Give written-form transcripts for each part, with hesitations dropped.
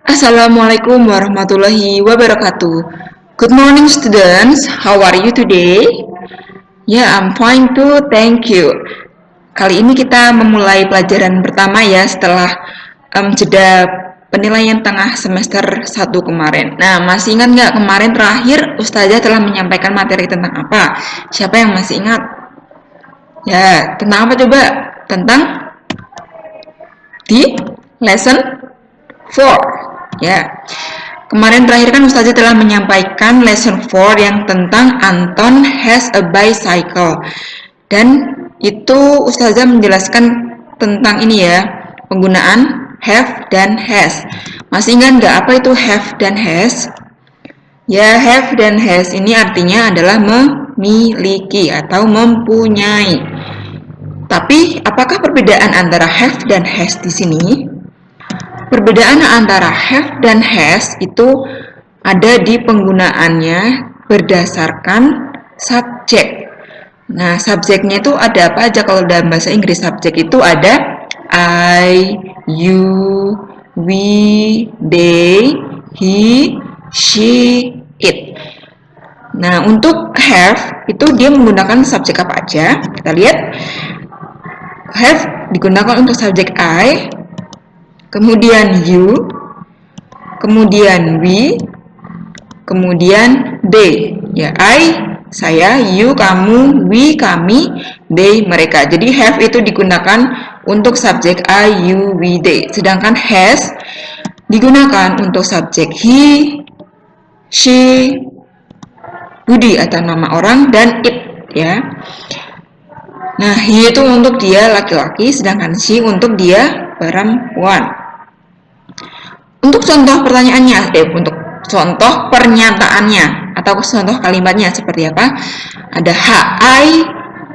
Assalamualaikum warahmatullahi wabarakatuh. Good morning students, how are you today? Yeah, I'm fine too, thank you. Kali ini kita memulai pelajaran pertama ya setelah jeda penilaian tengah semester 1 kemarin. Nah, masih ingat nggak kemarin terakhir Ustazah telah menyampaikan materi tentang apa? Siapa yang masih ingat? Ya, tentang apa coba? Tentang di lesson 4. Ya. Kemarin terakhir kan Ustazah telah menyampaikan lesson 4 yang tentang Anton has a bicycle. Dan itu Ustazah menjelaskan tentang ini ya, penggunaan have dan has. Masih ingat nggak apa itu have dan has? Ya, have dan has ini artinya adalah memiliki atau mempunyai. Tapi apakah perbedaan antara have dan has di sini? Perbedaan antara have dan has itu ada di penggunaannya berdasarkan subjek. Nah, subjeknya itu ada apa aja kalau dalam bahasa Inggris? Subjek itu ada I, you, we, they, he, she, it. Nah, untuk have itu dia menggunakan subjek apa aja? Kita lihat. Have digunakan untuk subjek I, kemudian you, kemudian we, kemudian they. Ya, I, saya, you, kamu, we, kami, they, mereka. Jadi have itu digunakan untuk subjek I, you, we, they. Sedangkan has digunakan untuk subjek he, she, budi atau nama orang, dan it ya. Nah, he itu untuk dia laki-laki, sedangkan she untuk dia perempuan. Untuk contoh pertanyaannya, untuk contoh pernyataannya atau contoh kalimatnya seperti apa? Ada I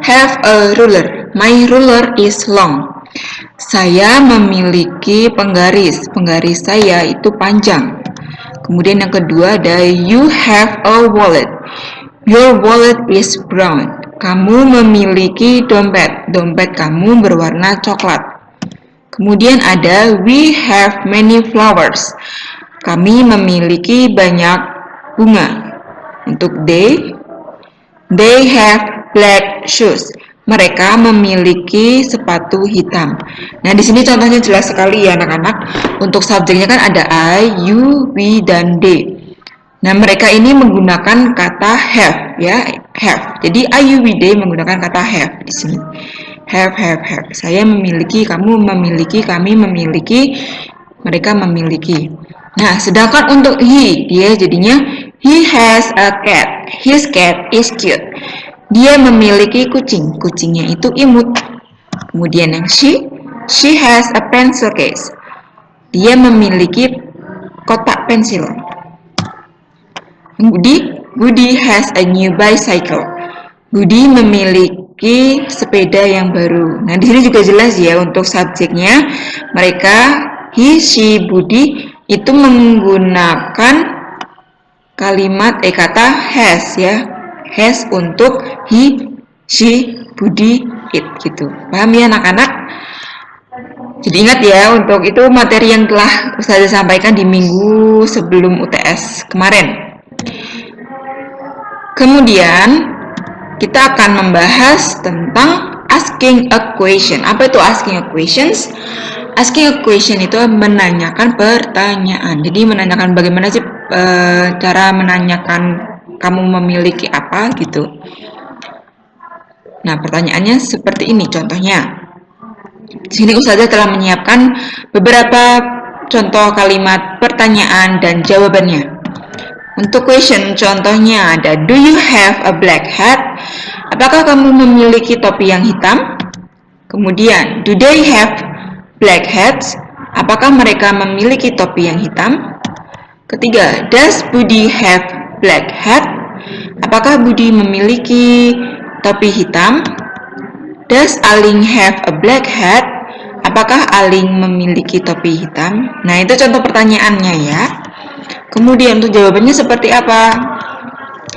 have a ruler. My ruler is long. Saya memiliki penggaris. Penggaris saya itu panjang. Kemudian yang kedua ada you have a wallet. Your wallet is brown. Kamu memiliki dompet. Dompet kamu berwarna coklat. Kemudian ada we have many flowers. Kami memiliki banyak bunga. Untuk they have black shoes. Mereka memiliki sepatu hitam. Nah, di sini contohnya jelas sekali ya anak-anak. Untuk subjeknya kan ada I, you, we, dan they. Nah, mereka ini menggunakan kata have ya, have. Jadi I, you, we, they menggunakan kata have di sini. Have. Saya memiliki, kamu memiliki, kami memiliki, mereka memiliki. Nah, sedangkan untuk he, dia jadinya he has a cat. His cat is cute. Dia memiliki kucing. Kucingnya itu imut. Kemudian yang she has a pencil case. Dia memiliki kotak pensil. Budi has a new bicycle. Budi memiliki sepeda yang baru. Nah, di sini juga jelas ya untuk subjeknya. Mereka he, she, Budi itu menggunakan kalimat kata has ya. Has untuk he, she, Budi, it gitu. Paham ya anak-anak? Jadi ingat ya, untuk itu materi yang telah Ustazah sampaikan di minggu sebelum UTS kemarin. Kemudian kita akan membahas tentang asking a question. Apa itu asking a questions? Asking a question itu menanyakan pertanyaan. Jadi menanyakan bagaimana sih cara menanyakan kamu memiliki apa gitu. Nah, pertanyaannya seperti ini contohnya. Di sini Ustazah telah menyiapkan beberapa contoh kalimat pertanyaan dan jawabannya. Untuk question contohnya ada do you have a black hat? Apakah kamu memiliki topi yang hitam? Kemudian do they have black hats? Apakah mereka memiliki topi yang hitam? Ketiga, does Budi have black hat? Apakah Budi memiliki topi hitam? Does Aling have a black hat? Apakah Aling memiliki topi hitam? Nah, itu contoh pertanyaannya ya. Kemudian untuk jawabannya seperti apa?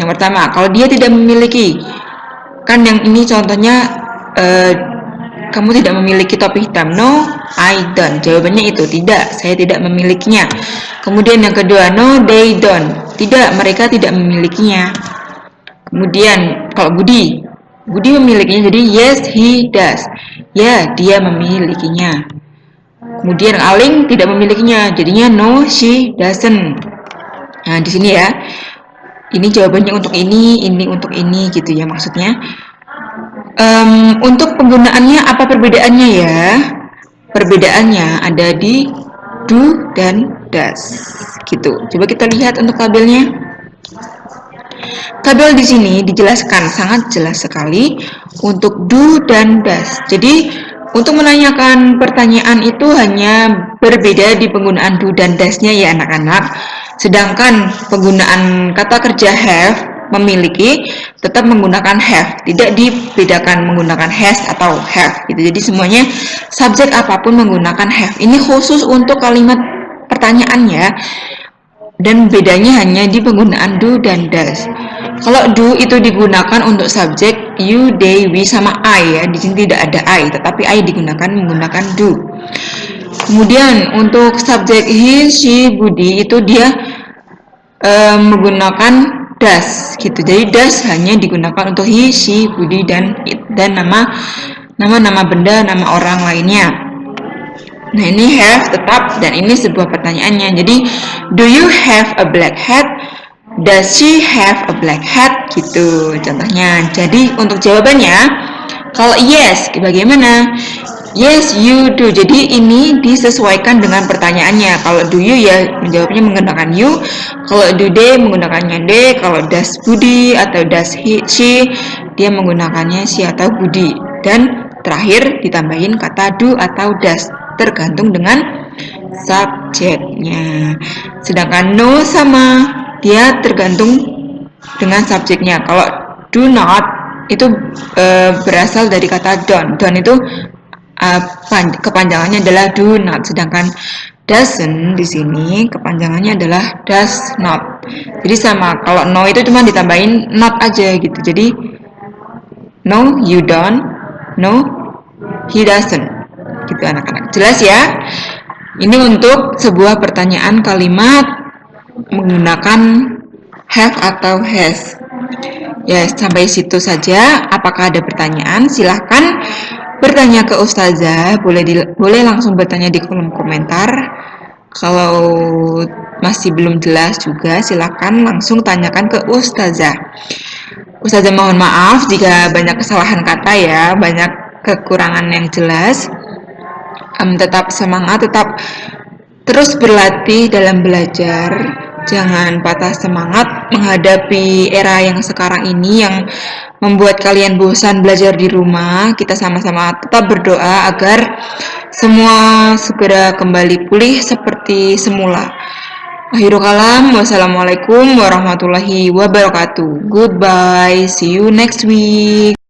Yang pertama, kalau dia tidak memiliki, kan yang ini contohnya kamu tidak memiliki topi hitam? No, I don't. Jawabannya itu tidak, saya tidak memilikinya. Kemudian yang kedua, no, they don't. Tidak, mereka tidak memilikinya. Kemudian kalau Budi memilikinya, jadi yes, he does. Ya, dia memilikinya. Kemudian Aling tidak memilikinya, jadinya no, she doesn't. Nah, di sini ya. Ini jawabannya untuk ini untuk ini gitu ya maksudnya. Untuk penggunaannya apa perbedaannya ya? Perbedaannya ada di do dan does gitu. Coba kita lihat untuk tabelnya. Tabel di sini dijelaskan sangat jelas sekali untuk do dan does. Jadi untuk menanyakan pertanyaan itu hanya berbeda di penggunaan do dan does-nya ya anak-anak. Sedangkan penggunaan kata kerja have, memiliki, tetap menggunakan have. Tidak dibedakan menggunakan has atau have gitu. Jadi semuanya subjek apapun menggunakan have. Ini khusus untuk kalimat pertanyaan ya. Dan bedanya hanya di penggunaan do dan does. Kalau do itu digunakan untuk subjek you, they, we, sama I ya. Di sini tidak ada I, tetapi I digunakan menggunakan do. Kemudian untuk subjek he, she, Budi itu dia menggunakan does gitu. Jadi does hanya digunakan untuk he, she, Budi dan it dan nama benda, nama orang lainnya. Nah, ini have tetap dan ini sebuah pertanyaannya. Jadi, do you have a black hat? Does she have a black hat? Gitu contohnya. Jadi, untuk jawabannya, kalau yes, bagaimana? Yes, you do. Jadi, ini disesuaikan dengan pertanyaannya. Kalau do you ya menjawabnya menggunakan you. Kalau do they menggunakannya they. Kalau does Budi atau does she, dia menggunakannya she atau Budi. Dan terakhir ditambahin kata do atau does. Tergantung dengan subjeknya. Sedangkan no sama dia tergantung dengan subjeknya. Kalau do not itu berasal dari kata don't. Don't itu kepanjangannya adalah do not. Sedangkan doesn't di sini kepanjangannya adalah does not. Jadi sama. Kalau no itu cuma ditambahin not aja gitu. Jadi no, you don't. No, he doesn't. Gitu anak-anak. Jelas ya? Ini untuk sebuah pertanyaan kalimat menggunakan have atau has. Ya, sampai situ saja. Apakah ada pertanyaan? Silahkan bertanya ke Ustazah. Boleh langsung bertanya di kolom komentar. Kalau masih belum jelas juga, silahkan langsung tanyakan ke Ustazah. Ustazah mohon maaf jika banyak kesalahan kata ya, banyak kekurangan yang jelas. Tetap semangat, tetap terus berlatih dalam belajar. Jangan patah semangat menghadapi era yang sekarang ini yang membuat kalian bosan belajar di rumah. Kita sama-sama tetap berdoa agar semua segera kembali pulih seperti semula. Akhirul kalam, wassalamualaikum warahmatullahi wabarakatuh. Goodbye, see you next week.